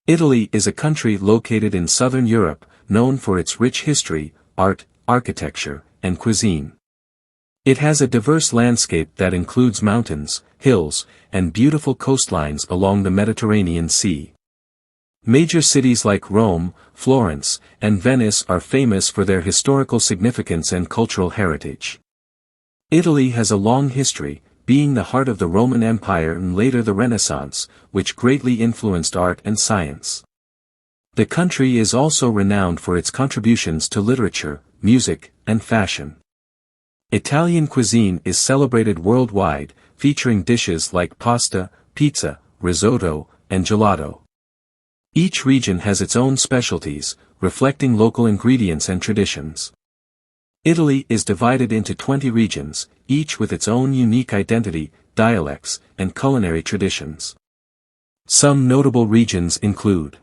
Italy is a country located in southern Europe, known for its rich history, art, architecture, and cuisine. It has a diverse landscape that includes mountains, hills, and beautiful coastlines along the Mediterranean Sea. Major cities like Rome, Florence, and Venice are famous for their historical significance and cultural heritage. Italy has a long history, being the heart of the Roman Empire and later the Renaissance, which greatly influenced art and science. The country is also renowned for its contributions to literature, music, and fashion. Italian cuisine is celebrated worldwide, featuring dishes like pasta, pizza, risotto, and gelato. Each region has its own specialties, reflecting local ingredients and traditions. Italy is divided into 20 regions, each with its own unique identity, dialects, and culinary traditions. Some notable regions include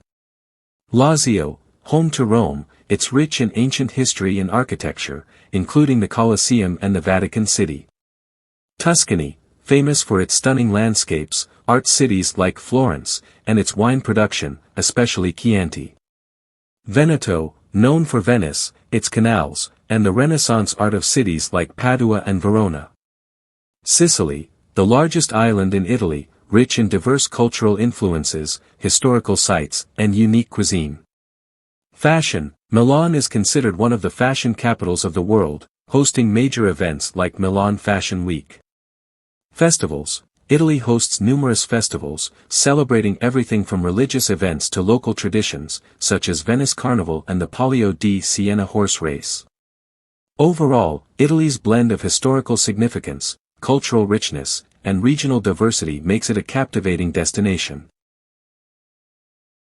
Lazio, home to Rome, its rich and ancient history and architecture, including the Colosseum and the Vatican City. Tuscany, famous for its stunning landscapes, art cities like Florence, and its wine production, especially Chianti. Veneto, known for Venice, its canals, and the Renaissance art of cities like Padua and Verona. Sicily, the largest island in Italy, rich in diverse cultural influences, historical sites, and unique cuisine. Fashion, Milan is considered one of the fashion capitals of the world, hosting major events like Milan Fashion Week. Festivals, Italy hosts numerous festivals, celebrating everything from religious events to local traditions, such as Venice Carnival and the Palio di Siena horse race. Overall, Italy's blend of historical significance, cultural richness, and regional diversity makes it a captivating destination.